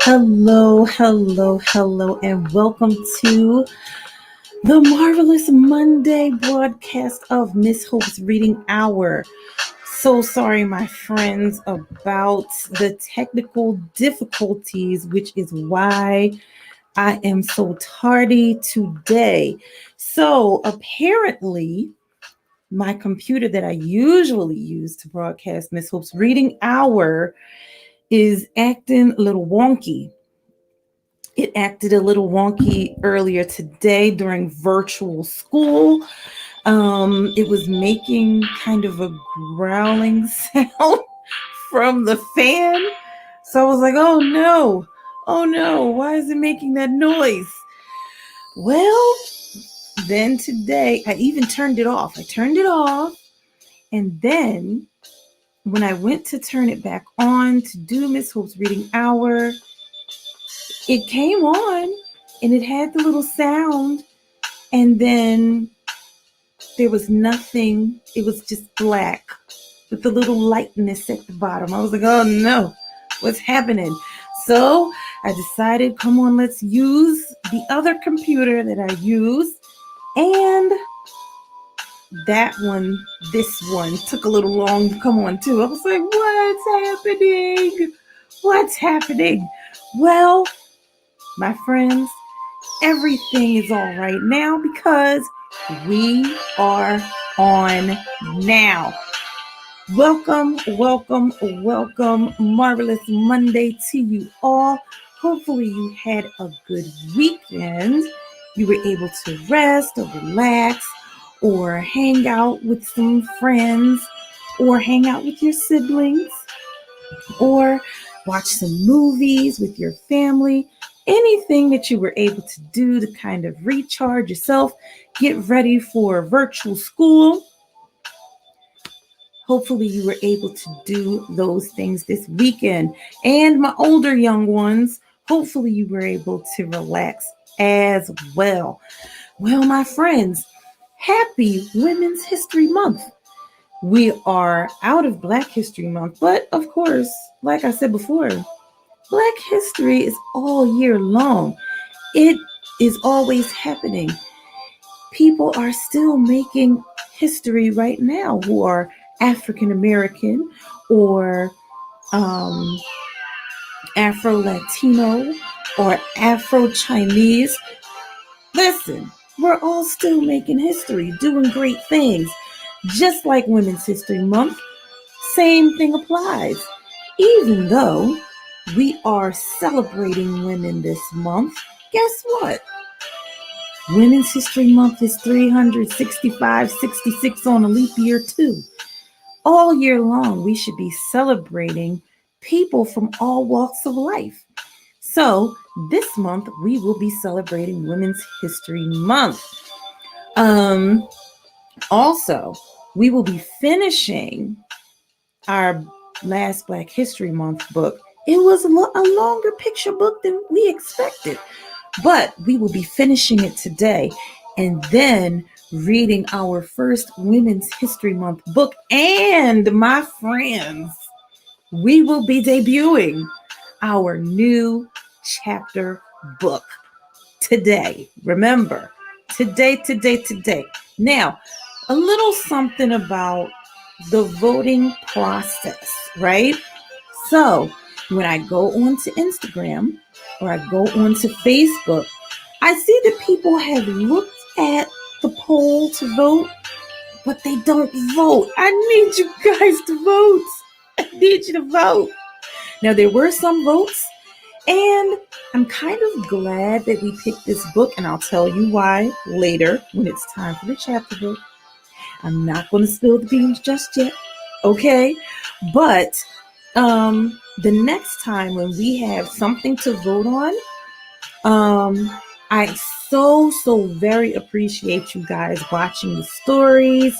Hello, hello, hello, and welcome to the marvelous Monday broadcast of Miss Hope's Reading Hour. So sorry, my friends, about the technical difficulties, which is why I am so tardy today. So apparently, my computer that I usually use to broadcast Miss Hope's Reading Hour is acting a little wonky. It acted a little wonky earlier today during virtual school. It was making kind of a growling sound from the fan. So I was like, oh no, why is it making that noise? Well, then today I even turned it off. I turned it off, and then when I went to turn it back on to do Miss Hope's Reading Hour, it came on and it had the little sound, and then there was nothing. It was just black with the little lightness at the bottom. I was like, oh no, what's happening? So I decided, come on, let's use the other computer that I use. And this one took a little long to come on too. I was like, what's happening? What's happening? Well, my friends, everything is all right now because we are on now. Welcome, welcome, welcome. Marvelous Monday to you all. Hopefully you had a good weekend. You were able to rest or relax or hang out with some friends or hang out with your siblings or watch some movies with your family. Anything that you were able to do to kind of recharge yourself, get ready for virtual school. Hopefully you were able to do those things this weekend. And my older young ones, hopefully you were able to relax as well. Well, my friends, happy Women's History Month. We are out of Black History Month, but of course, like I said before, Black history is all year long. It is always happening. People are still making history right now who are African American or Afro Latino or Afro Chinese. Listen, we're all still making history, doing great things. Just like Women's History Month, same thing applies. Even though we are celebrating women this month, guess what? Women's History Month is 365, 66 on a leap year too. All year long, we should be celebrating people from all walks of life. So this month, we will be celebrating Women's History Month. Also, we will be finishing our last Black History Month book. It was a longer picture book than we expected, but we will be finishing it today and then reading our first Women's History Month book. And my friends, we will be debuting our new chapter book today. Remember, today. Now, a little something about the voting process, right? So when I go onto Instagram or I go onto Facebook, I see that people have looked at the poll to vote, but they don't vote. I need you guys to vote. I need you to vote. Now, there were some votes, and I'm kind of glad that we picked this book, and I'll tell you why later when it's time for the chapter book. I'm not going to spill the beans just yet, okay? But the next time when we have something to vote on, I so very appreciate you guys watching the stories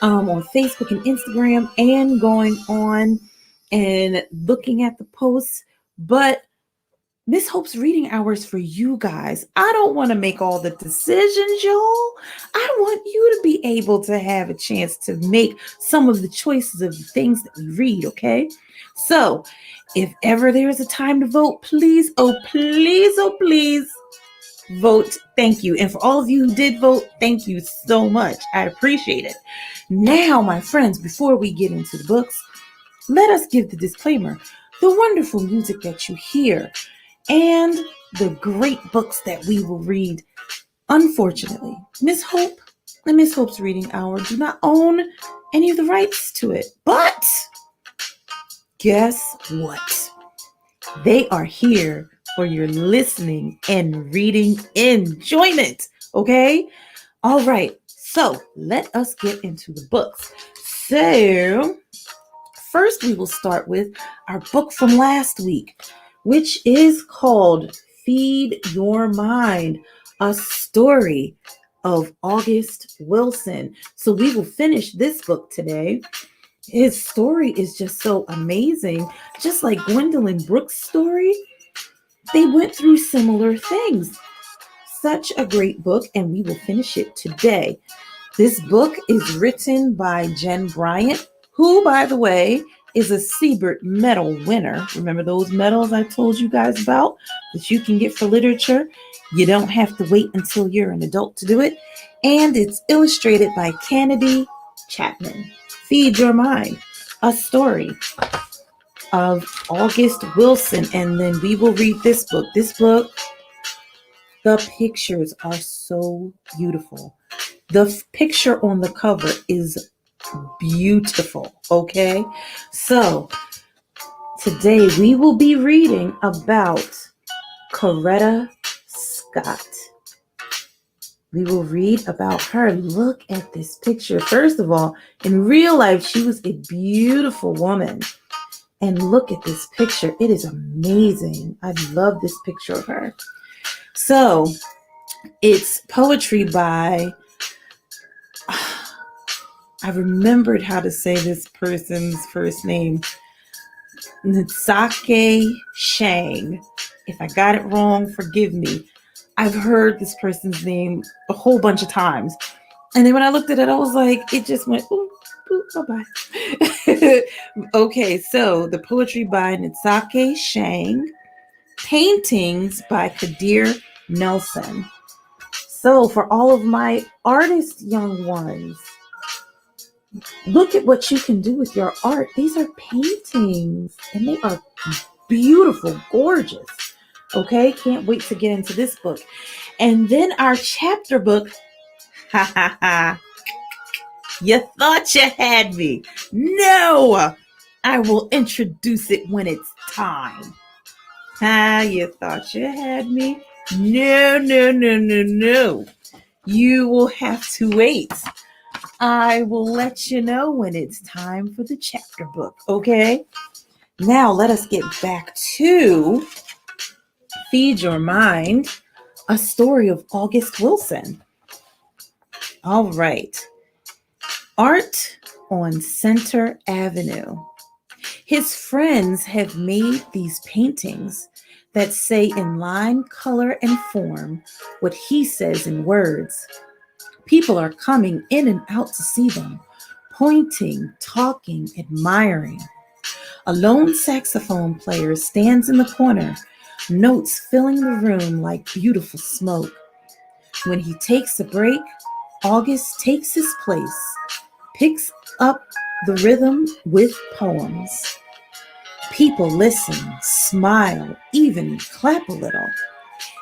on Facebook and Instagram and going on and looking at the posts. But Miss Hope's reading hours for you guys. I don't want to make all the decisions, y'all. I want you to be able to have a chance to make some of the choices of the things that we read, okay? So, if ever there is a time to vote, please, oh, please, oh, please vote. Thank you. And for all of you who did vote, thank you so much. I appreciate it. Now, my friends, before we get into the books, let us give the disclaimer. The wonderful music that you hear and the great books that we will read. Unfortunately, Miss Hope and Miss Hope's Reading Hour do not own any of the rights to it. But guess what? They are here for your listening and reading enjoyment. Okay? All right. So let us get into the books. So first, we will start with our book from last week, which is called Feed Your Mind, a story of August Wilson. So we will finish this book today. His story is just so amazing. Just like Gwendolyn Brooks' story, they went through similar things. Such a great book, and we will finish it today. This book is written by Jen Bryant, who, by the way, is a Siebert Medal winner. Remember those medals I told you guys about that you can get for literature? You don't have to wait until you're an adult to do it. And it's illustrated by Kennedy Chapman. Feed Your Mind, a story of August Wilson. And then we will read this book. This book, the pictures are so beautiful. The picture on the cover is beautiful, okay? So, today we will be reading about Coretta Scott. We will read about her. Look at this picture. First of all, in real life, she was a beautiful woman. And look at this picture. It is amazing. I love this picture of her. So, it's poetry by... I remembered how to say this person's first name. Ntsake Shang. If I got it wrong, forgive me. I've heard this person's name a whole bunch of times. And then when I looked at it, I was like, it just went, ooh, bye-bye. Okay, so the poetry by Ntsake Shang. Paintings by Kadir Nelson. So for all of my artist young ones, look at what you can do with your art. These are paintings, and they are beautiful, gorgeous. Okay, can't wait to get into this book. And then our chapter book. Ha ha ha. You thought you had me. No, I will introduce it when it's time. You thought you had me. No, no, no, no, no. You will have to wait. I will let you know when it's time for the chapter book, okay? Now let us get back to Feed Your Mind, a story of August Wilson. All right. Art on Center Avenue. His friends have made these paintings that say in line, color, and form what he says in words. People are coming in and out to see them, pointing, talking, admiring. A lone saxophone player stands in the corner, notes filling the room like beautiful smoke. When he takes a break, August takes his place, picks up the rhythm with poems. People listen, smile, even clap a little.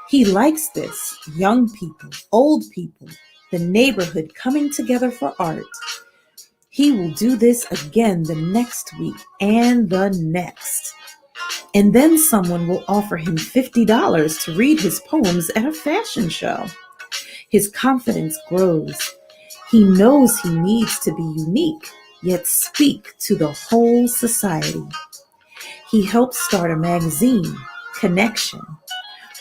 He likes this, young people, old people, the neighborhood coming together for art. He will do this again the next week and the next. And then someone will offer him $50 to read his poems at a fashion show. His confidence grows. He knows he needs to be unique, yet speak to the whole society. He helps start a magazine, Connection,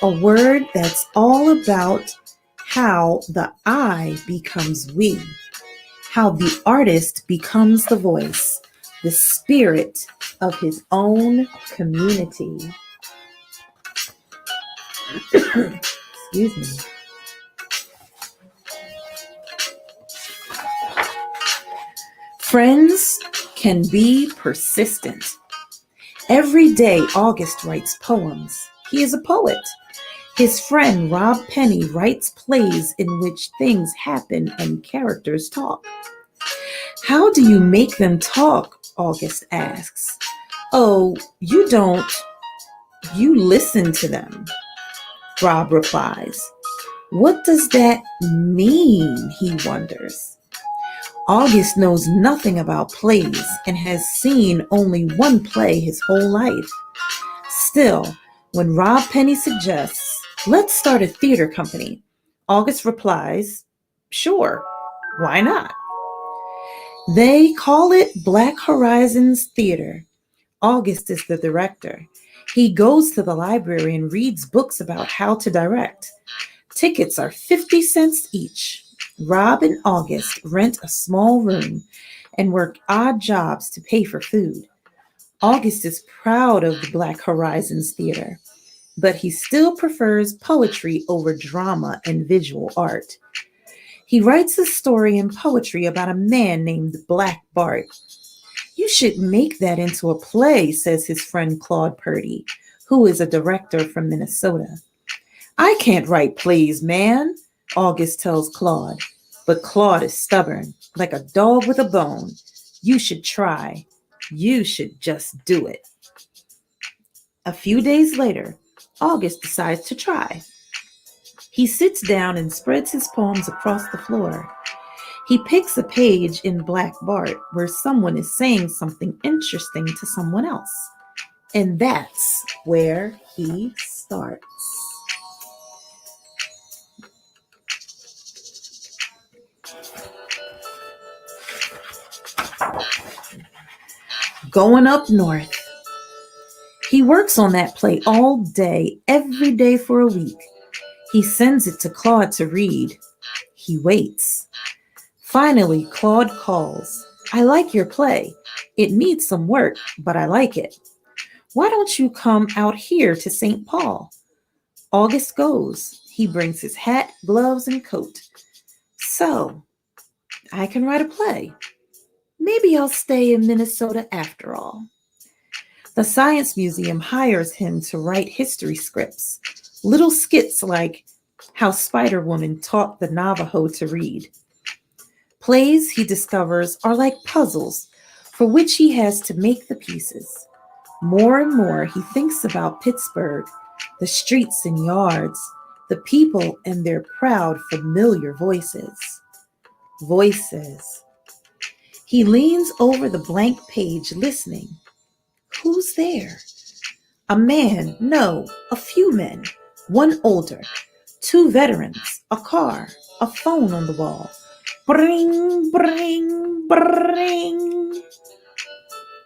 a word that's all about how the I becomes we, how the artist becomes the voice, the spirit of his own community. Excuse me. Friends can be persistent. Every day, August writes poems. He is a poet. His friend Rob Penny writes plays in which things happen and characters talk. How do you make them talk? August asks. Oh, you don't. You listen to them, Rob replies. What does that mean? He wonders. August knows nothing about plays and has seen only one play his whole life. Still, when Rob Penny suggests, let's start a theater company, August replies, sure, why not? They call it Black Horizons Theater. August is the director. He goes to the library and reads books about how to direct. Tickets are 50 cents each. Rob and August rent a small room and work odd jobs to pay for food. August is proud of the Black Horizons Theater, but he still prefers poetry over drama and visual art. He writes a story in poetry about a man named Black Bart. You should make that into a play, says his friend Claude Purdy, who is a director from Minnesota. I can't write plays, man, August tells Claude. But Claude is stubborn, like a dog with a bone. You should try. You should just do it. A few days later, August decides to try. He sits down and spreads his poems across the floor. He picks a page in Black Bart where someone is saying something interesting to someone else. And that's where he starts. Going up north. He works on that play all day, every day for a week. He sends it to Claude to read. He waits. Finally, Claude calls. I like your play. It needs some work, but I like it. Why don't you come out here to St. Paul? August goes. He brings his hat, gloves, and coat. So, I can write a play. Maybe I'll stay in Minnesota after all. The Science Museum hires him to write history scripts, little skits like how Spider-Woman taught the Navajo to read. Plays, he discovers, are like puzzles for which he has to make the pieces. More and more, he thinks about Pittsburgh, the streets and yards, the people and their proud, familiar voices. Voices. He leans over the blank page, listening. Who's there? A man, no, a few men, one older, two veterans, a car, a phone on the wall. Bring, bring, bring.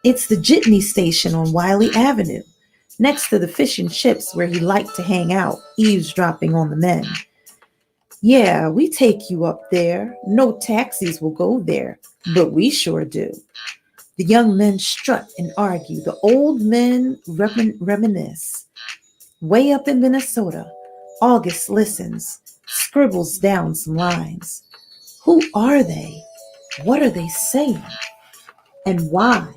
It's the jitney station on Wiley Avenue, next to the fish and chips where he liked to hang out, eavesdropping on the men. Yeah, we take you up there. No taxis will go there, but we sure do. The young men strut and argue. The old men reminisce. Way up in Minnesota, August listens, scribbles down some lines. Who are they? What are they saying? And why?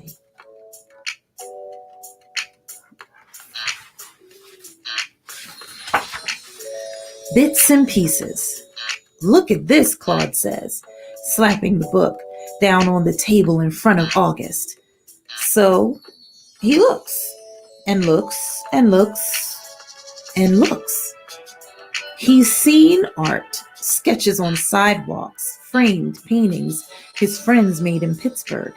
Bits and pieces. Look at this, Claude says, slapping the book down on the table in front of August. So he looks and looks and looks and looks. He's seen art, sketches on sidewalks, framed paintings his friends made in Pittsburgh.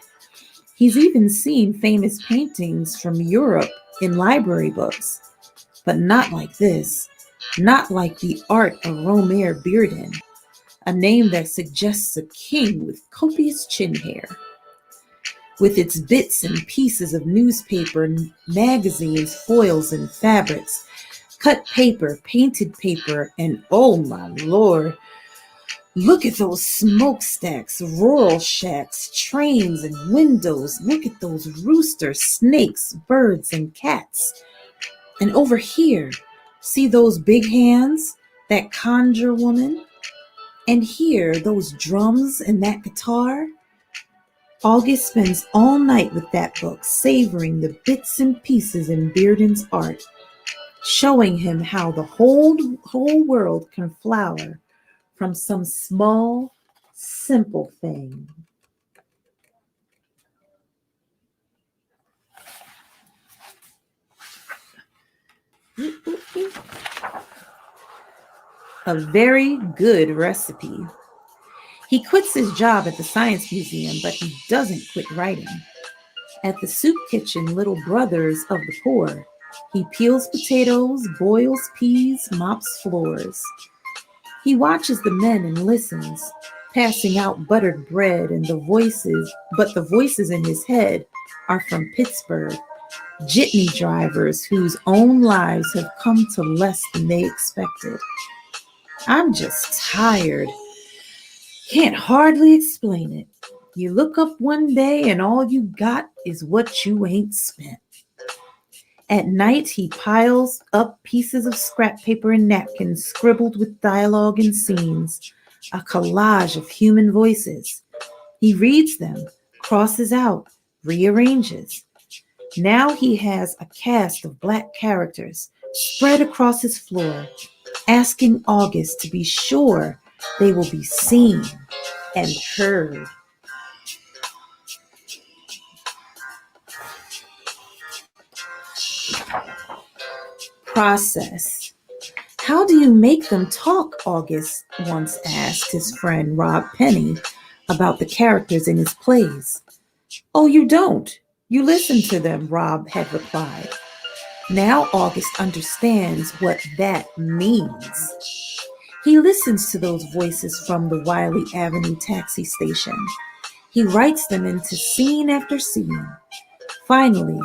He's even seen famous paintings from Europe in library books, but not like this. Not like the art of Romare Bearden, a name that suggests a king with copious chin hair. With its bits and pieces of newspaper, magazines, foils, and fabrics, cut paper, painted paper, and oh my lord, look at those smokestacks, rural shacks, trains, and windows. Look at those roosters, snakes, birds, and cats. And over here, See those big hands, that conjure woman, and hear those drums and that guitar? August spends all night with that book, savoring the bits and pieces in Bearden's art, showing him how the whole world can flower from some small, simple thing. A very good recipe. He quits his job at the Science Museum, but he doesn't quit writing. At the soup kitchen, Little Brothers of the Poor, he peels potatoes, boils peas, mops floors. He watches the men and listens, passing out buttered bread, and the voices in his head are from Pittsburgh, jitney drivers whose own lives have come to less than they expected. I'm just tired. Can't hardly explain it. You look up one day and all you got is what you ain't spent. At night, he piles up pieces of scrap paper and napkins scribbled with dialogue and scenes, a collage of human voices. He reads them, crosses out, rearranges. Now he has a cast of black characters spread across his floor, asking August to be sure they will be seen and heard. Process. How do you make them talk? August once asked his friend Rob Penny about the characters in his plays. Oh, you don't. You listen to them, Rob had replied. Now August understands what that means. He listens to those voices from the Wiley Avenue taxi station. He writes them into scene after scene. Finally,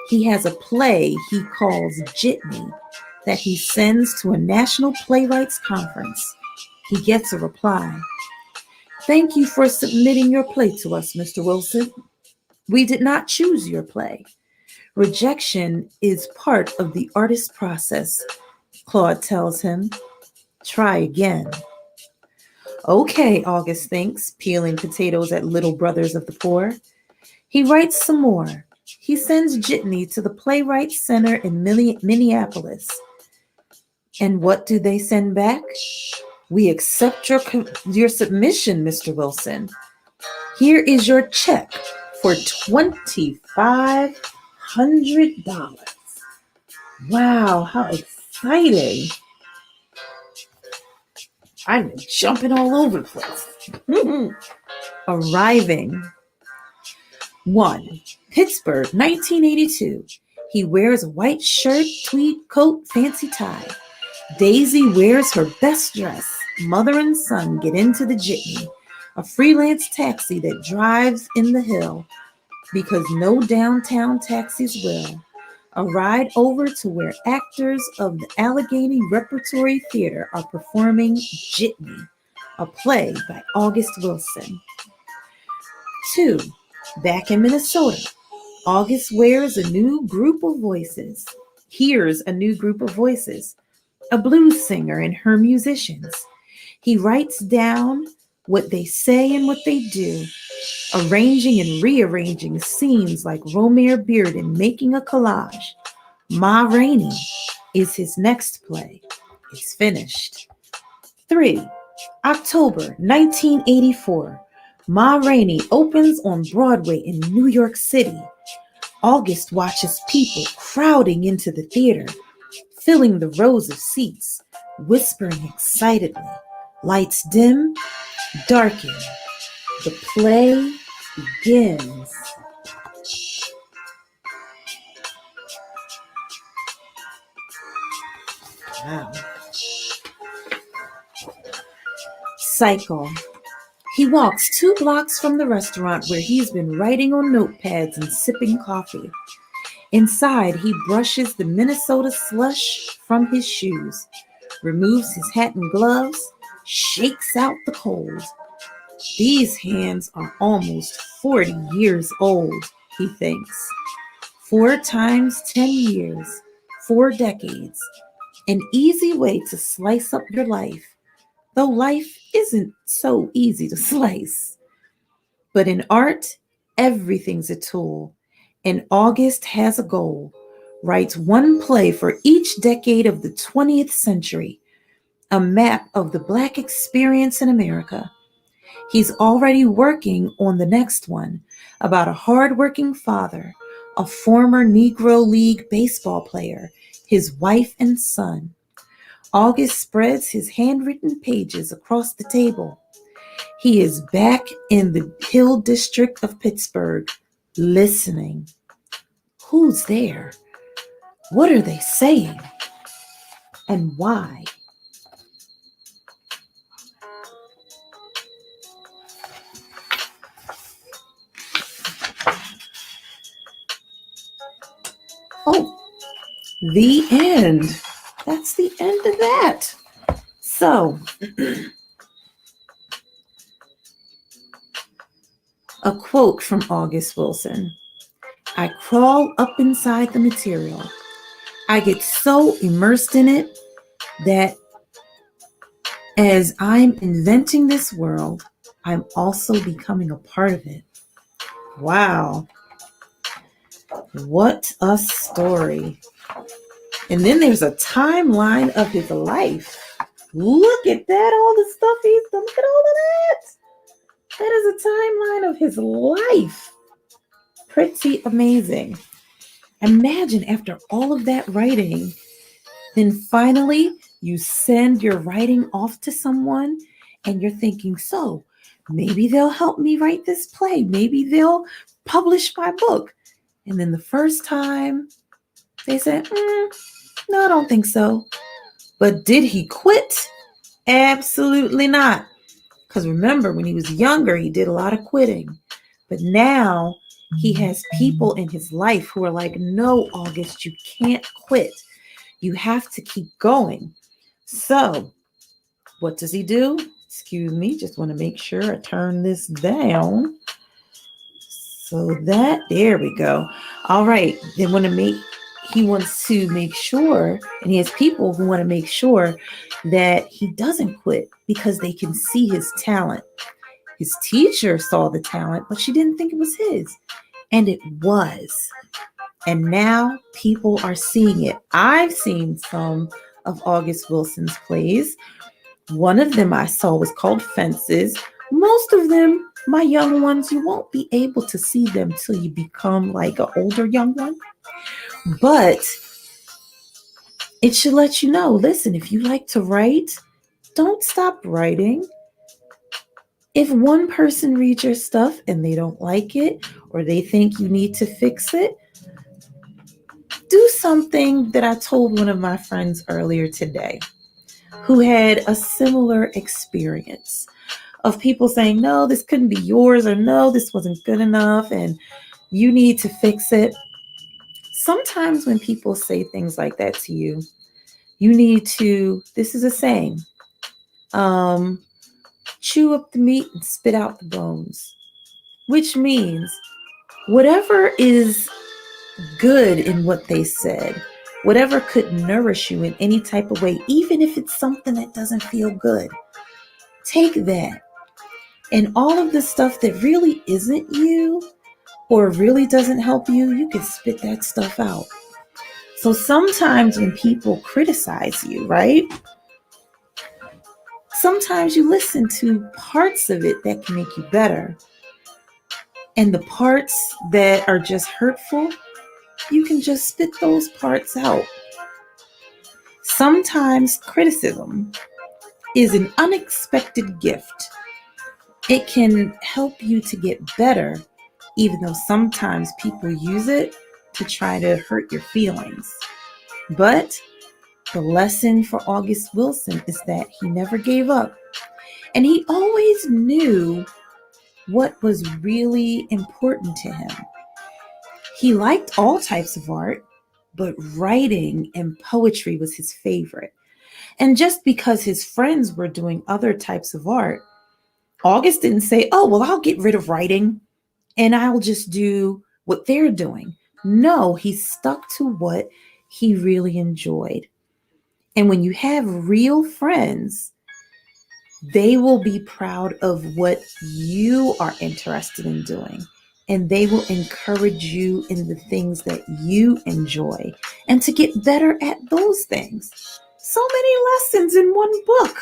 he has a play he calls Jitney that he sends to a national playwrights conference. He gets a reply. Thank you for submitting your play to us, Mr. Wilson. We did not choose your play. Rejection is part of the artist's process, Claude tells him. Try again. Okay, August thinks, peeling potatoes at Little Brothers of the Poor. He writes some more. He sends Jitney to the Playwrights Center in Minneapolis. And what do they send back? We accept your submission, Mr. Wilson. Here is your check for $2,500. Wow, how exciting. I'm jumping all over the place. Arriving. 1. Pittsburgh, 1982. He wears a white shirt, tweed coat, fancy tie. Daisy wears her best dress. Mother and son get into the jitney, a freelance taxi that drives in the hill because no downtown taxis will. A ride over to where actors of the Allegheny Repertory Theater are performing Jitney, a play by August Wilson. 2. Back in Minnesota, August hears a new group of voices, a blues singer and her musicians. He writes down what they say and what they do, arranging and rearranging scenes like Romare Bearden making a collage. Ma Rainey is his next play. It's finished. 3. October 1984. Ma Rainey opens on Broadway in New York City. August watches people crowding into the theater, filling the rows of seats, whispering excitedly. Lights dim, darken. The play begins. Wow. Cycle. He walks 2 blocks from the restaurant where he's been writing on notepads and sipping coffee. Inside, he brushes the Minnesota slush from his shoes, removes his hat and gloves, shakes out the cold. These hands are almost 40 years old, he thinks. 4 times 10 years, 4 decades. An easy way to slice up your life, though life isn't so easy to slice. But in art, everything's a tool. And August has a goal. Writes one play for each decade of the 20th century, a map of the Black experience in America. He's already working on the next one about a hardworking father, a former Negro League baseball player, his wife and son. August spreads his handwritten pages across the table. He is back in the Hill District of Pittsburgh, listening. Who's there? What are they saying? And why? Oh, the end. That's the end of that. So, a quote from August Wilson. I crawl up inside the material. I get so immersed in it that as I'm inventing this world, I'm also becoming a part of it. Wow. What a story. And then there's a timeline of his life. Look at that, all the stuff he's done. Look at all of that. That is a timeline of his life. Pretty amazing. Imagine after all of that writing, then finally you send your writing off to someone and you're thinking, so maybe they'll help me write this play. Maybe they'll publish my book. And then the first time they said, no, I don't think so. But did he quit? Absolutely not. Because remember, when he was younger, he did a lot of quitting. But now he has people in his life who are like, no, August, you can't quit. You have to keep going. So what does he do? Excuse me, just want to make sure I turn this down. So there we go. All right. He wants to make sure, and he has people who want to make sure that he doesn't quit because they can see his talent. His teacher saw the talent, but she didn't think it was his. And it was. And now people are seeing it. I've seen some of August Wilson's plays. One of them I saw was called Fences. Most of them, my young ones, you won't be able to see them till you become like an older young one. But it should let you know, listen, if you like to write, don't stop writing. If one person reads your stuff and they don't like it or they think you need to fix it, do something that I told one of my friends earlier today who had a similar experience of people saying, no, this couldn't be yours, or no, this wasn't good enough and you need to fix it. Sometimes when people say things like that to you, you need to, this is a saying, chew up the meat and spit out the bones, which means whatever is good in what they said, whatever could nourish you in any type of way, even if it's something that doesn't feel good, take that. And all of the stuff that really isn't you or really doesn't help you, you can spit that stuff out. So sometimes when people criticize you, right? Sometimes you listen to parts of it that can make you better. And the parts that are just hurtful, you can just spit those parts out. Sometimes criticism is an unexpected gift. It can help you to get better, even though sometimes people use it to try to hurt your feelings. But the lesson for August Wilson is that he never gave up. And he always knew what was really important to him. He liked all types of art, but writing and poetry was his favorite. And just because his friends were doing other types of art, August didn't say, oh, well, I'll get rid of writing and I'll just do what they're doing. No, he stuck to what he really enjoyed. And when you have real friends, they will be proud of what you are interested in doing. And they will encourage you in the things that you enjoy and to get better at those things. So many lessons in one book.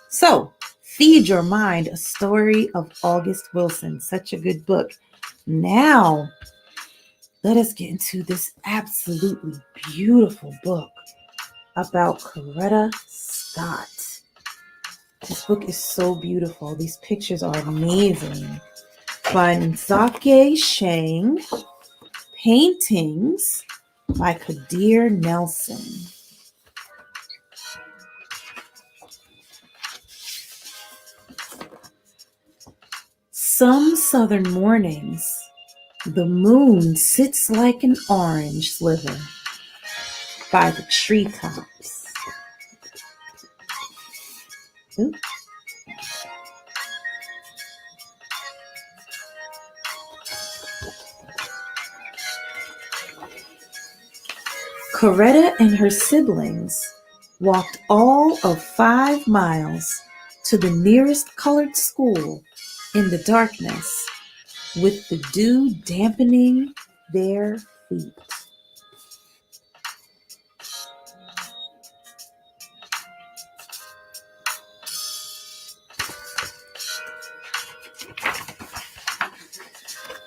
So, Feed Your Mind, A Story of August Wilson. Such a good book. Now, let us get into this absolutely beautiful book about Coretta Scott. This book is so beautiful. These pictures are amazing. By Nzake Shang. Paintings by Kadir Nelson. Some southern mornings, the moon sits like an orange sliver by the treetops. Ooh. Coretta and her siblings walked all of 5 miles to the nearest colored school in the darkness, with the dew dampening their feet.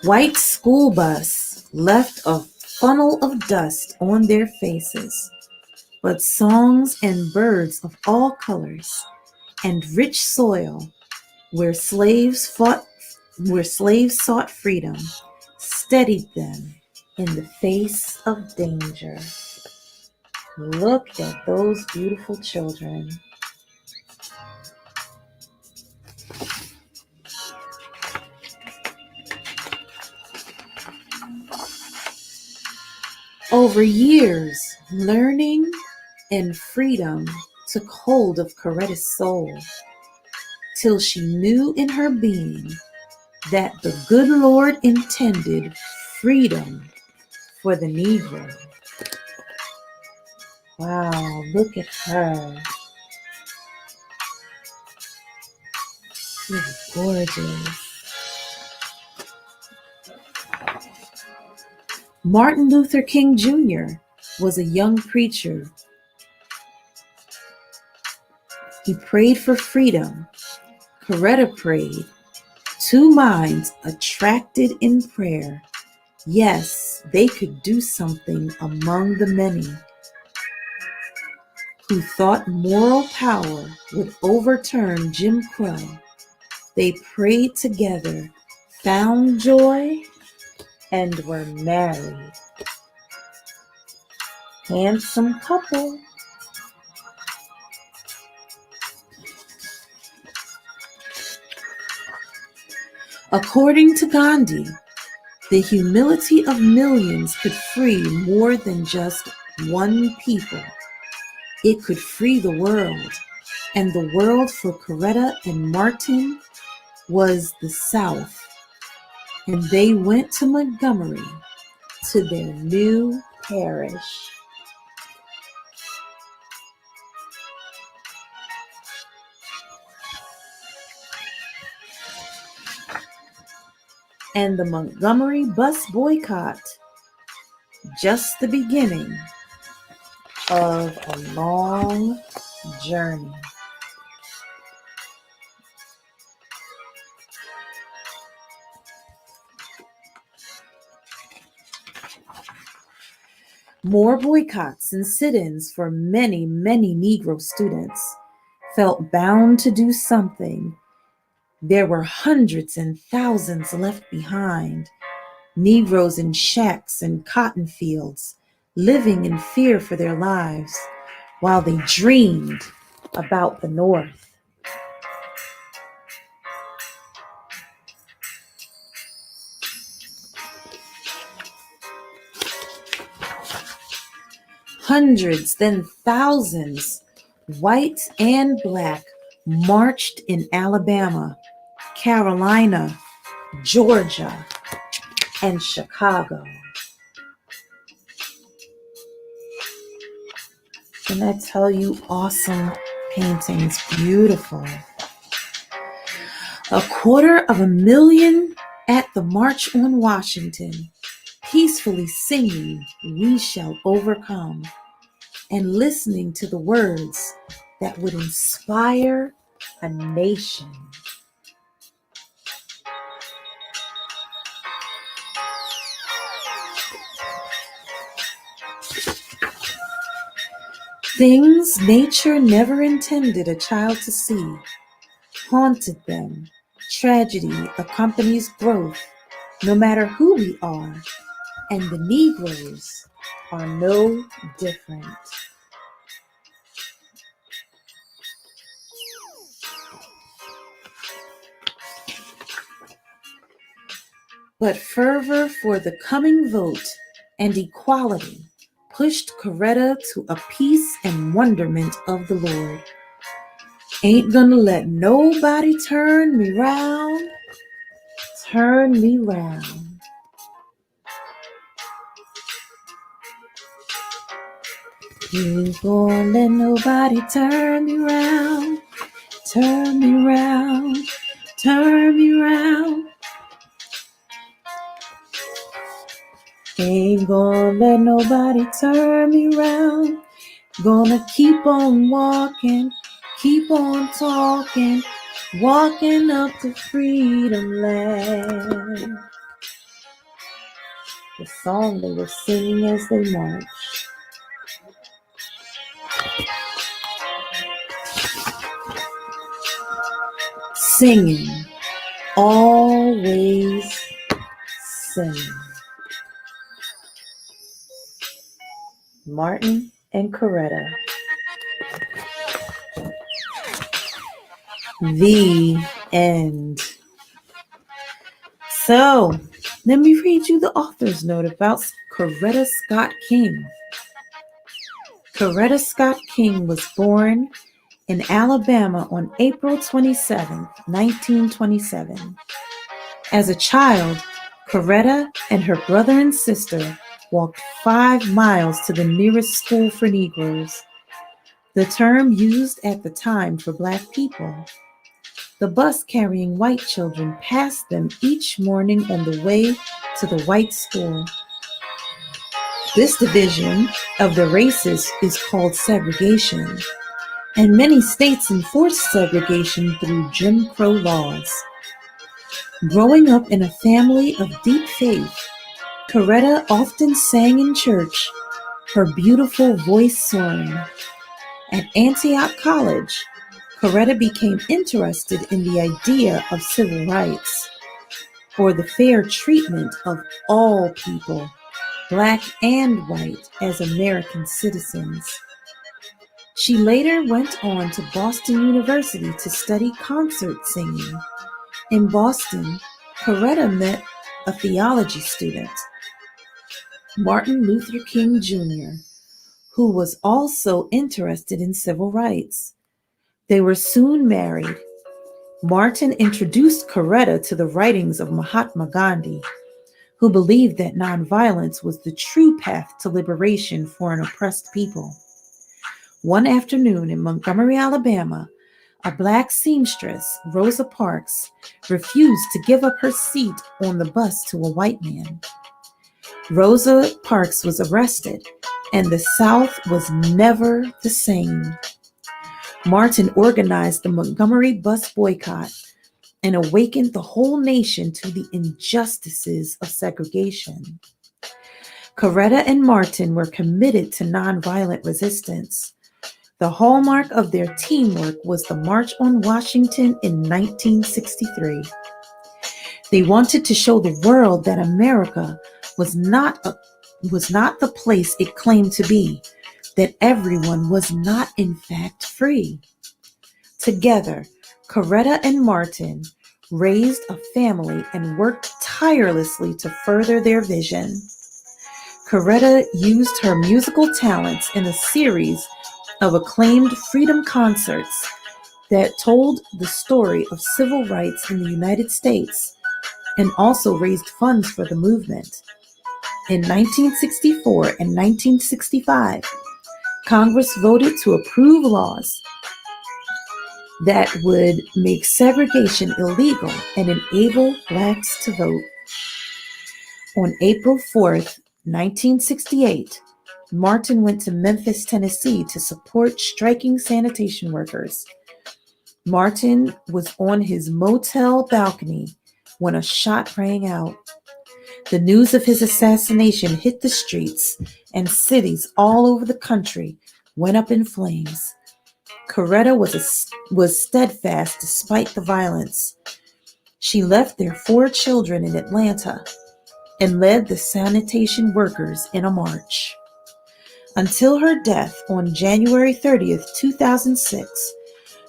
White school bus left a funnel of dust on their faces, but songs and birds of all colors and rich soil where slaves sought freedom steadied them in the face of danger. Look at those beautiful children. Over years, learning and freedom took hold of Coretta's soul, till she knew in her being that the good Lord intended freedom for the Negro. Wow, look at her. She's gorgeous. Martin Luther King Jr. was a young preacher. He prayed for freedom. Coretta prayed. 2 minds attracted in prayer. Yes, they could do something among the many who thought moral power would overturn Jim Crow. They prayed together, found joy, and were married. Handsome couple. According to Gandhi, the humility of millions could free more than just one people. It could free the world, and the world for Coretta and Martin was the South, and they went to Montgomery, to their new parish. And the Montgomery bus boycott, just the beginning of a long journey. More boycotts and sit-ins for many, many Negro students felt bound to do something. There were hundreds and thousands left behind, Negroes in shacks and cotton fields, living in fear for their lives while they dreamed about the North. Hundreds, then thousands, white and black, marched in Alabama, Carolina, Georgia, and Chicago. And I tell you, awesome paintings, beautiful. 250,000 at the March on Washington, peacefully singing, "We shall overcome," and listening to the words that would inspire a nation. Things nature never intended a child to see haunted them. Tragedy accompanies growth, no matter who we are, and the Negroes are no different. But fervor for the coming vote and equality pushed Coretta to a peace and wonderment of the Lord. Ain't gonna let nobody turn me round, turn me round. Ain't gonna let nobody turn me round, turn me round, turn me round. Ain't gonna let nobody turn me round. Gonna keep on walking, keep on talking, walking up to freedom land. The song they were singing as they marched. Singing, always singing. Martin and Coretta. The end. So, let me read you the author's note about Coretta Scott King. Coretta Scott King was born in Alabama on April 27, 1927. As a child, Coretta and her brother and sister walked 5 miles to the nearest school for Negroes, the term used at the time for Black people. The bus carrying white children passed them each morning on the way to the white school. This division of the races is called segregation, and many states enforce segregation through Jim Crow laws. Growing up in a family of deep faith, Coretta often sang in church, her beautiful voice soaring. At Antioch College, Coretta became interested in the idea of civil rights, or the fair treatment of all people, Black and white, as American citizens. She later went on to Boston University to study concert singing. In Boston, Coretta met a theology student, Martin Luther King Jr., who was also interested in civil rights. They were soon married. Martin introduced Coretta to the writings of Mahatma Gandhi, who believed that nonviolence was the true path to liberation for an oppressed people. One afternoon in Montgomery, Alabama, a Black seamstress, Rosa Parks, refused to give up her seat on the bus to a white man. Rosa Parks was arrested, and the South was never the same. Martin organized the Montgomery bus boycott and awakened the whole nation to the injustices of segregation. Coretta and Martin were committed to nonviolent resistance. The hallmark of their teamwork was the March on Washington in 1963. They wanted to show the world that America was not the place it claimed to be, that everyone was not in fact free. Together, Coretta and Martin raised a family and worked tirelessly to further their vision. Coretta used her musical talents in a series of acclaimed freedom concerts that told the story of civil rights in the United States and also raised funds for the movement. In 1964 and 1965, Congress voted to approve laws that would make segregation illegal and enable blacks to vote. On April 4th, 1968, Martin went to Memphis, Tennessee to support striking sanitation workers. Martin was on his motel balcony when a shot rang out. The news of his assassination hit the streets, and cities all over the country went up in flames. Coretta was steadfast despite the violence. She left their 4 children in Atlanta and led the sanitation workers in a march. Until her death on January 30th, 2006,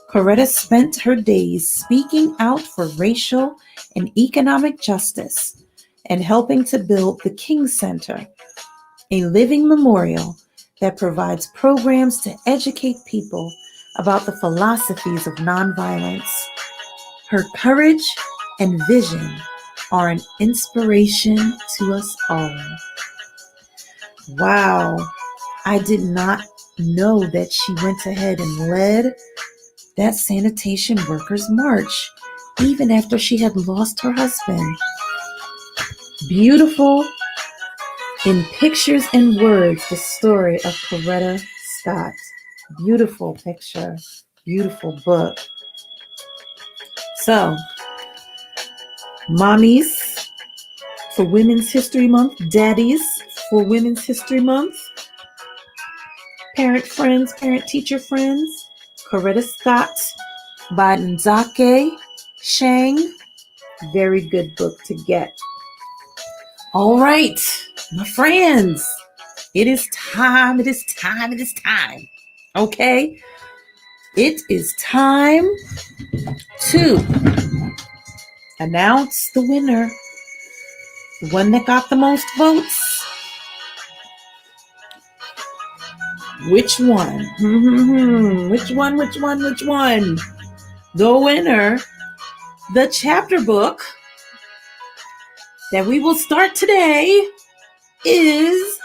Coretta spent her days speaking out for racial and economic justice and helping to build the King Center, a living memorial that provides programs to educate people about the philosophies of nonviolence. Her courage and vision are an inspiration to us all. Wow, I did not know that she went ahead and led that sanitation workers' march, even after she had lost her husband. Beautiful in pictures and words, the story of Coretta Scott. Beautiful picture, beautiful book. So, mommies for Women's History Month, daddies for Women's History Month, parent friends, parent-teacher friends, Coretta Scott by Nzake Shang. Very good book to get. All right, my friends, it is time. Okay? It is time to announce the winner. The one that got the most votes. Which one? Which one? The winner, the chapter book that we will start today is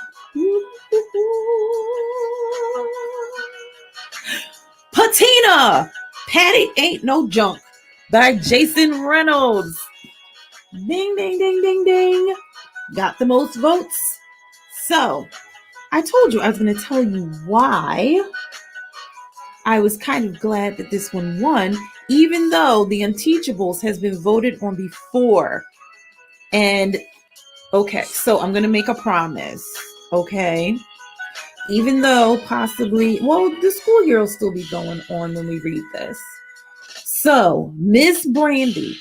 Patina, Patty Ain't No Junk by Jason Reynolds. Ding, ding, ding, ding, ding. Got the most votes. So, I told you I was going to tell you why I was kind of glad that this one won, even though The Unteachables has been voted on before. And, okay, so I'm going to make a promise, okay? Even though possibly, the school year will still be going on when we read this. So, Miss Brandy,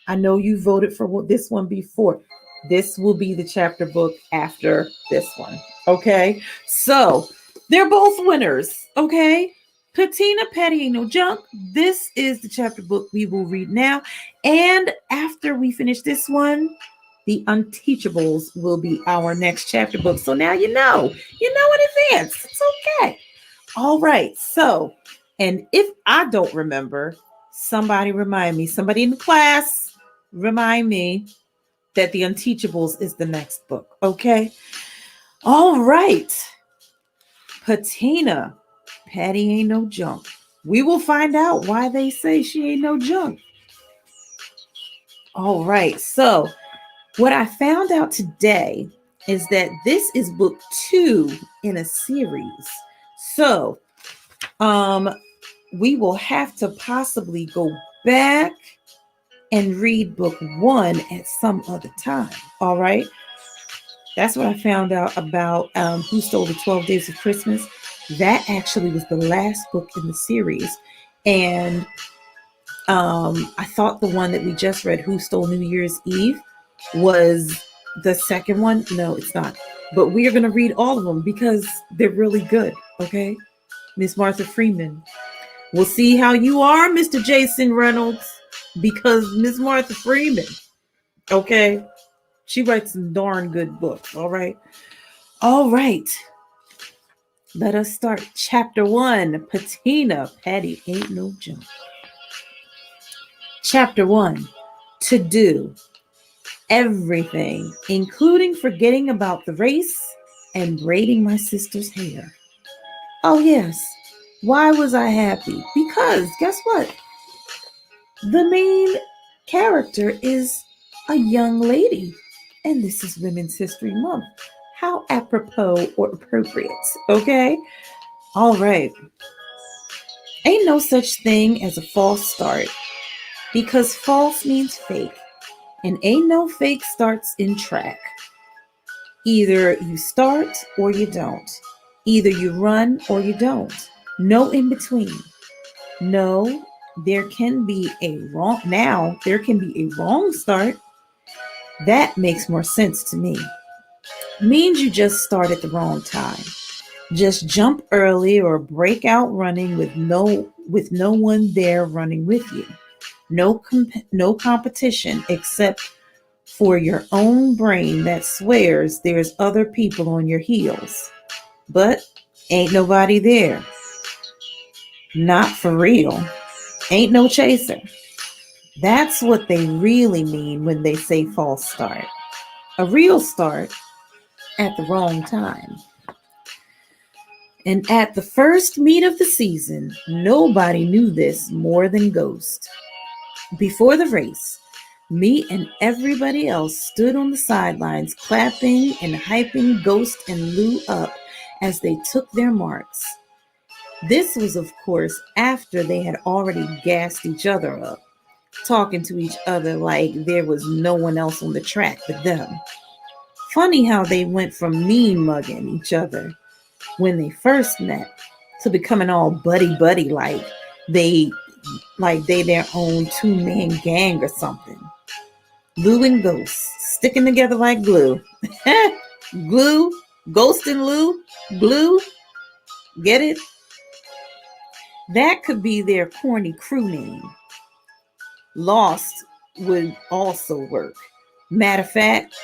I know you voted for this one before. This will be the chapter book after this one, okay? So, they're both winners, okay? Patina, Patty Ain't No Junk. This is the chapter book we will read now. And after we finish this one, The Unteachables will be our next chapter book. So now you know in advance. It's okay. All right. So, and if I don't remember, somebody remind me. Somebody in the class remind me that The Unteachables is the next book. Okay. All right. Patina, Patty Ain't No Junk. We will find out why they say she ain't no junk. All right. So, what I found out today is that this is book 2 in a series. So, we will have to possibly go back and read book 1 at some other time. All right. That's what I found out about Who Stole the 12 Days of Christmas. That actually was the last book in the series. And I thought the one that we just read, Who Stole New Year's Eve, was the second one. No, it's not. But we are going to read all of them because they're really good. Okay. Miss Martha Freeman. We'll see how you are, Mr. Jason Reynolds, because Miss Martha Freeman, okay, she writes some darn good books. All right. All right. Let us start chapter 1. Patina, Patty Ain't No Junk. Chapter 1. To do everything, including forgetting about the race and braiding my sister's hair. Oh, yes. Why was I happy? Because guess what? The main character is a young lady. And this is Women's History Month. How apropos or appropriate, okay? All right. Ain't no such thing as a false start because false means fake, and ain't no fake starts in track. Either you start or you don't. Either you run or you don't. No in between. No, there can be a wrong now, there can be a wrong start. That makes more sense to me. Means you just start at the wrong time. Just jump early or break out running with no one there running with you. No competition except for your own brain that swears there's other people on your heels. But ain't nobody there. Not for real. Ain't no chaser. That's what they really mean when they say false start. A real start at the wrong time. And at the first meet of the season, nobody knew this more than Ghost. Before the race, me and everybody else stood on the sidelines clapping and hyping Ghost and Lou up as they took their marks. This was, of course, after they had already gassed each other up, talking to each other like there was no one else on the track but them. Funny how they went from mean mugging each other when they first met to becoming all buddy buddy they they their own two-man gang or something. Lou and Ghost sticking together like glue. Glue, Ghost and Lou, glue. Get it? That could be their corny crew name. Lost would also work. Matter of fact,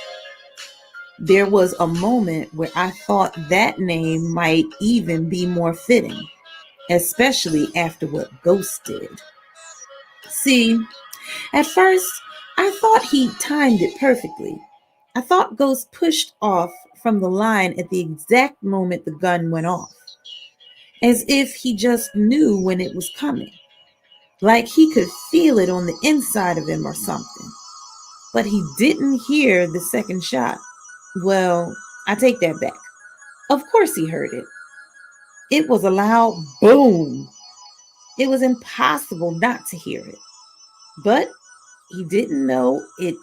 there was a moment where I thought that name might even be more fitting, especially after what Ghost did. See, at first, I thought he timed it perfectly. I thought Ghost pushed off from the line at the exact moment the gun went off, as if he just knew when it was coming, like he could feel it on the inside of him or something. But he didn't hear the second shot. Well, I take that back. Of course he heard it. It was a loud boom. It was impossible not to hear it. But he didn't know it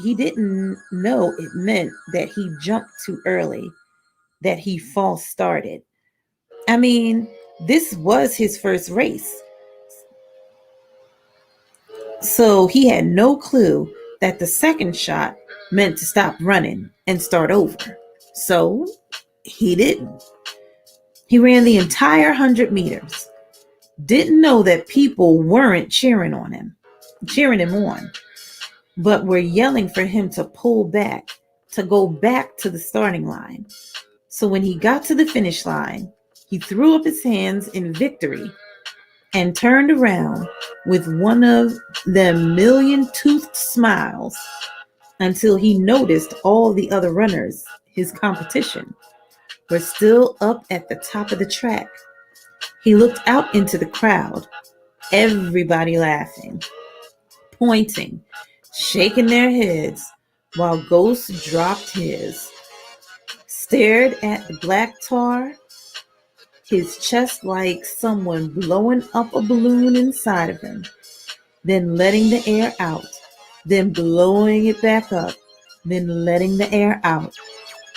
he didn't know it meant that he jumped too early, that he false started. I mean, this was his first race. So he had no clue that the second shot meant to stop running and start over. So he didn't. He ran the entire 100 meters. Didn't know that people weren't cheering him on, but were yelling for him to pull back, to go back to the starting line. So when he got to the finish line, he threw up his hands in victory and turned around with one of them million-toothed smiles until he noticed all the other runners, his competition, were still up at the top of the track. He looked out into the crowd, everybody laughing, pointing, shaking their heads, while Ghost dropped his, stared at the black tar, his chest like someone blowing up a balloon inside of him, then letting the air out, then blowing it back up, then letting the air out.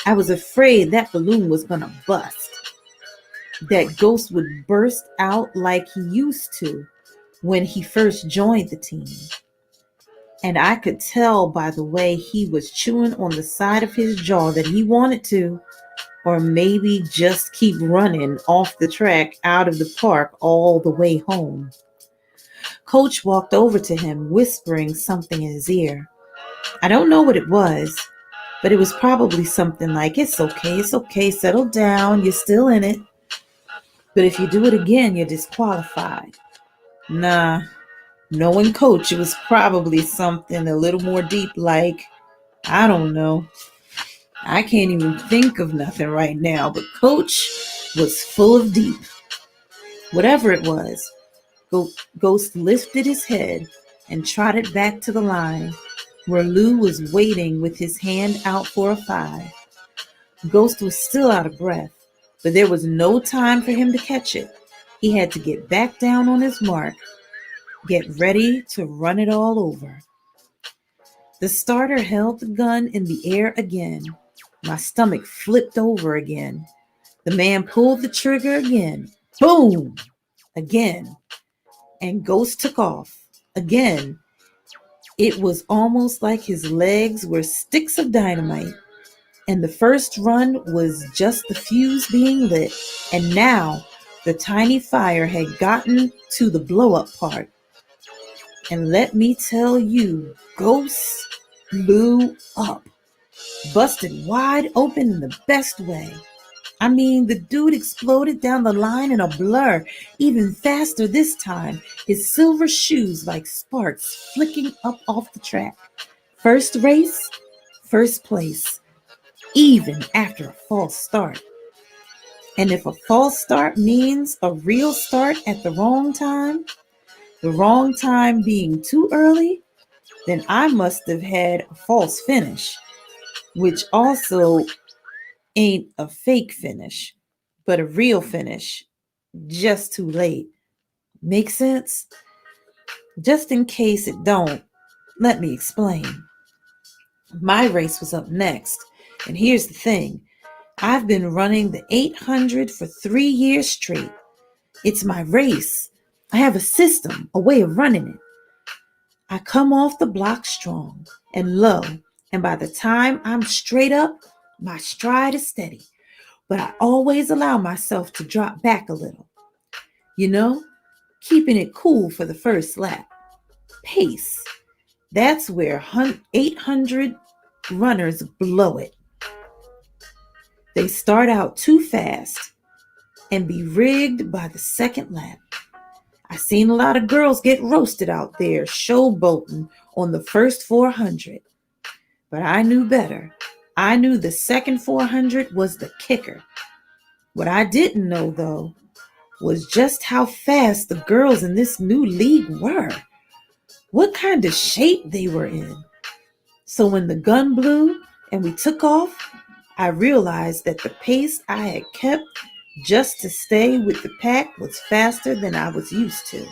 I was afraid that balloon was going to bust, that Ghost would burst out like he used to when he first joined the team. And I could tell by the way he was chewing on the side of his jaw that he wanted to, or maybe just keep running off the track out of the park all the way home. Coach walked over to him, whispering something in his ear. I don't know what it was, but it was probably something like, it's okay, settle down, you're still in it. But if you do it again, you're disqualified. Nah, knowing Coach, it was probably something a little more deep like, I don't know. I can't even think of nothing right now, but Coach was full of deep. Whatever it was, Ghost lifted his head and trotted back to the line where Lou was waiting with his hand out for a 5. Ghost was still out of breath, but there was no time for him to catch it. He had to get back down on his mark, get ready to run it all over. The starter held the gun in the air again. My stomach flipped over again. The man pulled the trigger again. Boom! Again. And Ghost took off. Again. It was almost like his legs were sticks of dynamite. And the first run was just the fuse being lit. And now the tiny fire had gotten to the blow-up part. And let me tell you, Ghost blew up. Busted wide open in the best way. I mean, the dude exploded down the line in a blur, even faster this time, his silver shoes like sparks flicking up off the track. First race, first place, even after a false start. And if a false start means a real start at the wrong time being too early, then I must have had a false finish, which also ain't a fake finish, but a real finish, just too late. Make sense? Just in case it don't, let me explain. My race was up next, and here's the thing. I've been running the 800 for 3 years straight. It's my race. I have a system, a way of running it. I come off the block strong and low, and by the time I'm straight up, my stride is steady. But I always allow myself to drop back a little. You know, keeping it cool for the first lap. Pace. That's where 800 runners blow it. They start out too fast and be rigged by the second lap. I've seen a lot of girls get roasted out there showboating on the first 400. But I knew better. I knew the second 400 was the kicker. What I didn't know, though, was just how fast the girls in this new league were. What kind of shape they were in. So when the gun blew and we took off, I realized that the pace I had kept just to stay with the pack was faster than I was used to.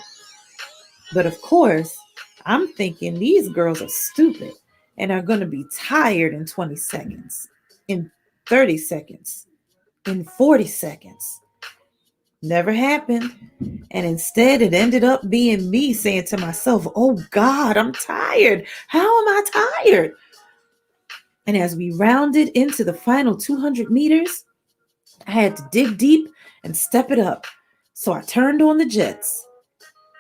But of course, I'm thinking these girls are stupid and are going to be tired in 20 seconds, in 30 seconds, in 40 seconds. Never happened. And instead, it ended up being me saying to myself, oh God, I'm tired. How am I tired? And as we rounded into the final 200 meters, I had to dig deep and step it up. So I turned on the jets.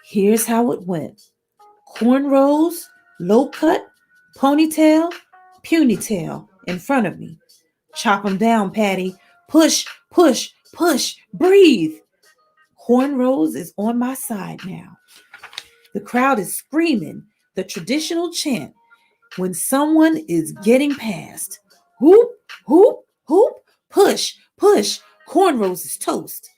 Here's how it went. Cornrows, low cut, ponytail, puny tail in front of me. Chop them down, Patty. Push, push, push, breathe. Cornrows is on my side now. The crowd is screaming the traditional chant when someone is getting past. Whoop, whoop, whoop, push, push. Cornrows is toast.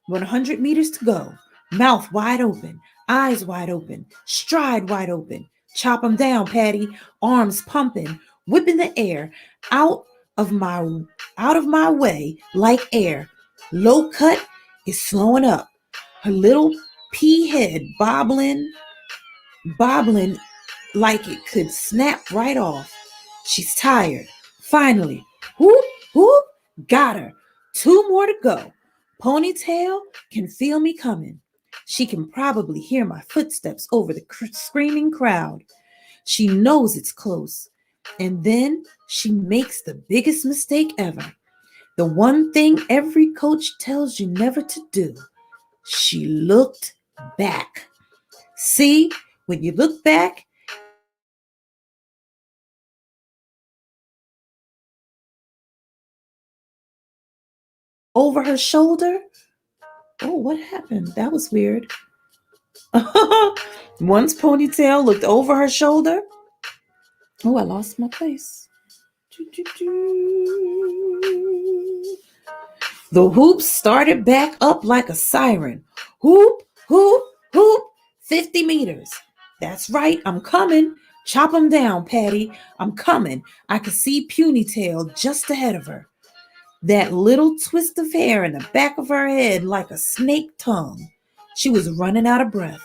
100 meters to go. Mouth wide open, eyes wide open, stride wide open. Chop them down, Patty. Arms pumping, whipping the air out of my way like air. Low cut is slowing up. Her little pea head bobbling like it could snap right off. She's tired. Finally, whoop, whoop, got her. 2 more to go. Ponytail can feel me coming. She can probably hear my footsteps over the screaming crowd. She knows it's close. And then she makes the biggest mistake ever. The one thing every coach tells you never to do. She looked back. See, when you look back, over her shoulder. Oh, what happened? That was weird. Once Ponytail looked over her shoulder. Oh, I lost my place. The whoop started back up like a siren. Whoop, whoop, whoop, 50 meters. That's right, I'm coming. Chop 'em down, Patty. I'm coming. I could see Puny Tail just ahead of her. That little twist of hair in the back of her head like a snake tongue. She was running out of breath.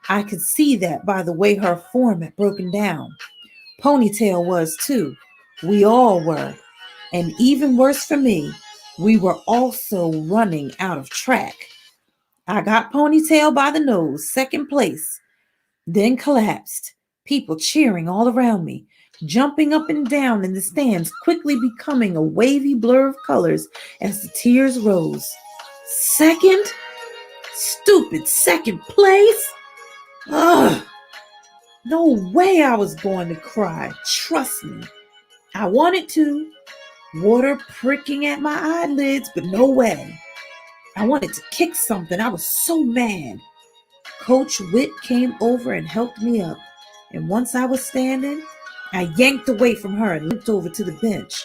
I could see that by the way her form had broken down. Ponytail was too. We all were. And even worse for me, we were also running out of track. I got Ponytail by the nose, second place, then collapsed. People cheering all around me, jumping up and down in the stands, quickly becoming a wavy blur of colors as the tears rose. Second? Stupid second place? Ugh! No way I was going to cry. Trust me. I wanted to. Water pricking at my eyelids, but no way. I wanted to kick something. I was so mad. Coach Witt came over and helped me up. And once I was standing, I yanked away from her and limped over to the bench.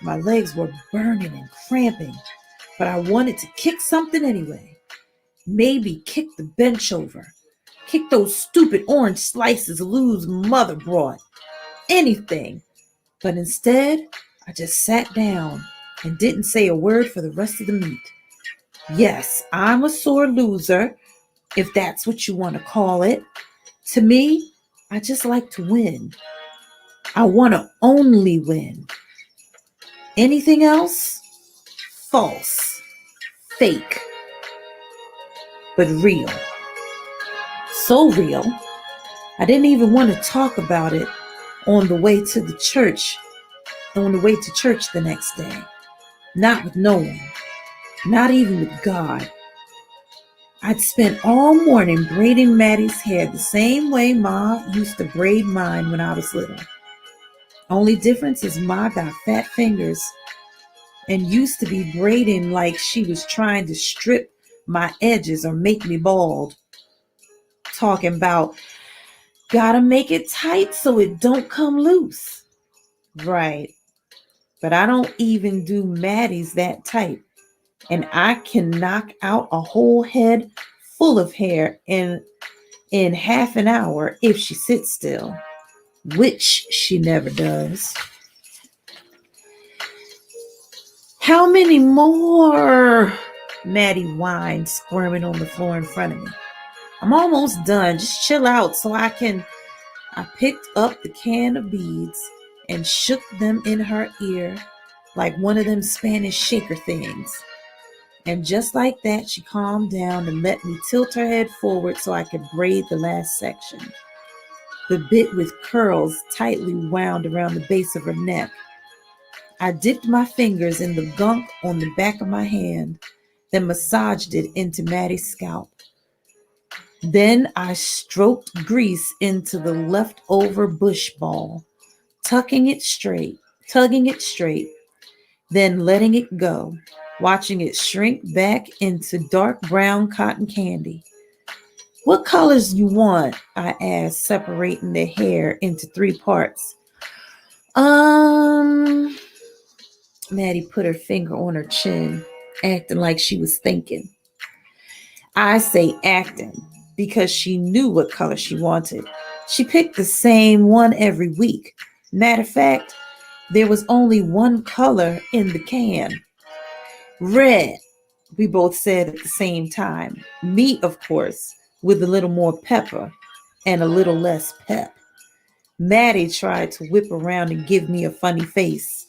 My legs were burning and cramping, but I wanted to kick something anyway. Maybe kick the bench over. Kick those stupid orange slices Lou's mother brought. Anything. But instead, I just sat down and didn't say a word for the rest of the meet. Yes, I'm a sore loser, if that's what you want to call it. To me, I just like to win. I want to only win. Anything else? False. Fake. But real. So real, I didn't even want to talk about it on the way to church the next day. Not with no one. Not even with God. I'd spent all morning braiding Maddie's hair the same way Ma used to braid mine when I was little. Only difference is Ma got fat fingers and used to be braiding like she was trying to strip my edges or make me bald. Talking about, gotta make it tight so it don't come loose. Right. But I don't even do Maddie's that tight. And I can knock out a whole head full of hair in half an hour if she sits still, which she never does. How many more? Maddie whined, squirming on the floor in front of me. I'm almost done. Just chill out so I picked up the can of beads and shook them in her ear like one of them Spanish shaker things. And just like that, she calmed down and let me tilt her head forward so I could braid the last section. The bit with curls tightly wound around the base of her neck. I dipped my fingers in the gunk on the back of my hand, then massaged it into Maddie's scalp. Then I stroked grease into the leftover bush ball, tugging it straight, then letting it go, watching it shrink back into dark brown cotton candy. What colors you want? I asked, separating the hair into 3 parts. Maddie put her finger on her chin, acting like she was thinking. I say acting because she knew what color she wanted. She picked the same one every week. Matter of fact, there was only one color in the can. Red, we both said at the same time. Me, of course, with a little more pepper and a little less pep. Maddie tried to whip around and give me a funny face,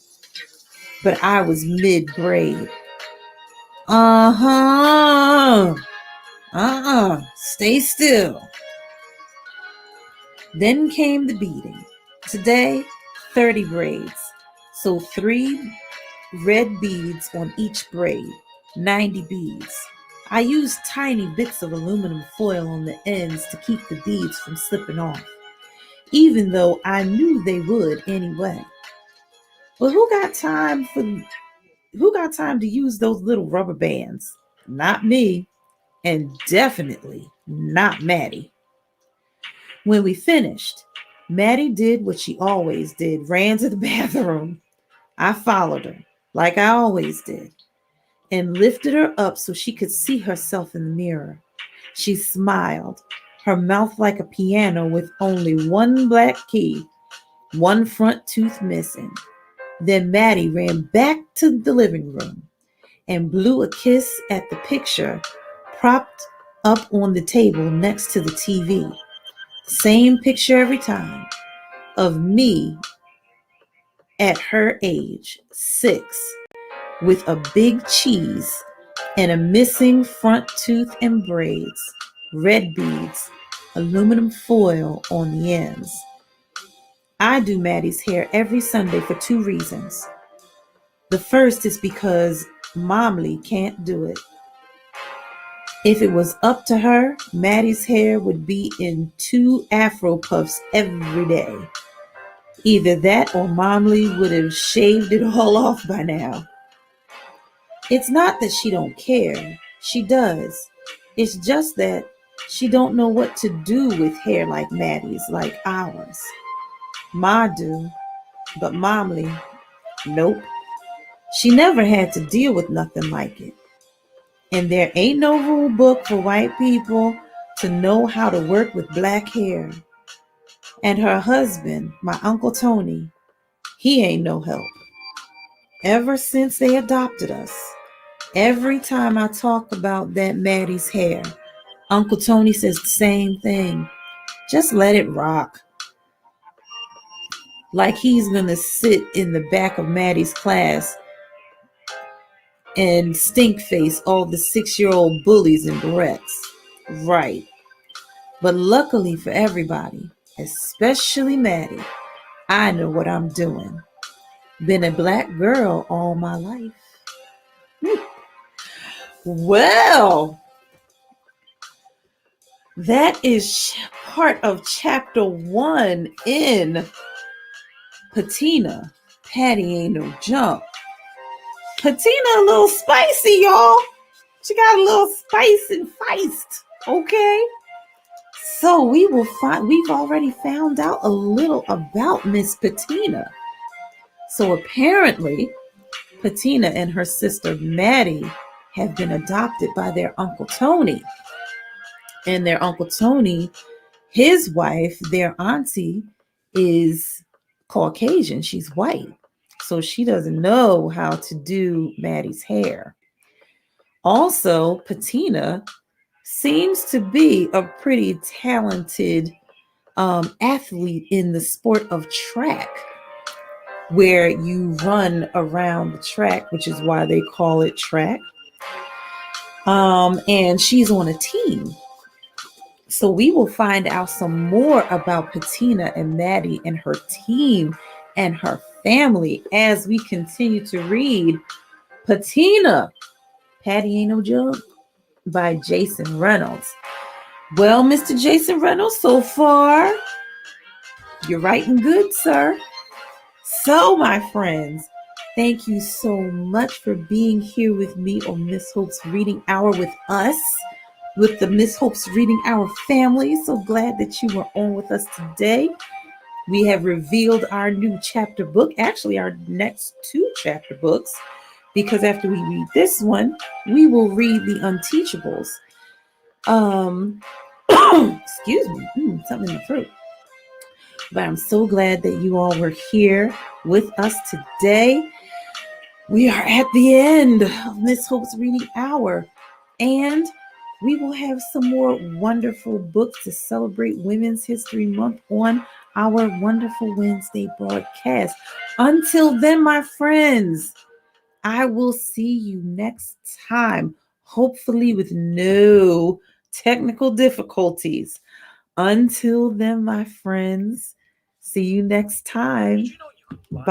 but I was mid-braid. Stay still. Then came the beating. Today, 30 braids. So 3 red beads on each braid, 90 beads. I used tiny bits of aluminum foil on the ends to keep the beads from slipping off, even though I knew they would anyway. But who got time to use those little rubber bands? Not me, and definitely not Maddie. When we finished, Maddie did what she always did, ran to the bathroom. I followed her, like I always did. and lifted her up so she could see herself in the mirror. She smiled, her mouth like a piano with only one black key, one front tooth missing. Then Maddie ran back to the living room and blew a kiss at the picture propped up on the table next to the TV. Same picture every time of me at her age, 6, with a big cheese and a missing front tooth and braids, red beads, aluminum foil on the ends. I do Maddie's hair every Sunday for 2 reasons. The first is because Momly can't do it. If it was up to her, Maddie's hair would be in 2 afro puffs every day. Either that or Momly would have shaved it all off by now. It's not that she don't care. She does. It's just that she don't know what to do with hair like Maddie's, like ours. Ma do, but Momly, nope. She never had to deal with nothing like it. And there ain't no rule book for white people to know how to work with black hair. And her husband, my Uncle Tony, he ain't no help. Ever since they adopted us, every time I talk about that Maddie's hair, Uncle Tony says the same thing. Just let it rock. Like he's going to sit in the back of Maddie's class and stink face all the 6-year-old bullies and barrettes. Right. But luckily for everybody, especially Maddie, I know what I'm doing. Been a black girl all my life. Well, that is part of chapter 1 in Patina. Patty ain't no junk. Patina a little spicy, y'all. She got a little spice and feist. Okay. So we've already found out a little about Miss Patina. So apparently, Patina and her sister Maddie have been adopted by their Uncle Tony. And their Uncle Tony, his wife, their auntie, is Caucasian. She's white. So she doesn't know how to do Maddie's hair. Also, Patina seems to be a pretty talented athlete in the sport of track, where you run around the track, which is why they call it track. And she's on a team. So we will find out some more about Patina and Maddie and her team and her family as we continue to read Patina, Patty Ain't No Junk by Jason Reynolds. Well, Mr. Jason Reynolds, so far, you're writing good, sir. So, my friends, thank you so much for being here with me on Miss Hope's Reading Hour with us, with the Miss Hope's Reading Hour family. So glad that you were on with us today. We have revealed our new chapter book, actually our next 2 chapter books, because after we read this one, we will read The Unteachables. Excuse me, something in the throat. But I'm so glad that you all were here with us today. We are at the end of Miss Hope's Reading Hour, and we will have some more wonderful books to celebrate Women's History Month on our wonderful Wednesday broadcast. Until then, my friends, I will see you next time, hopefully with no technical difficulties. Until then, my friends, see you next time. Bye.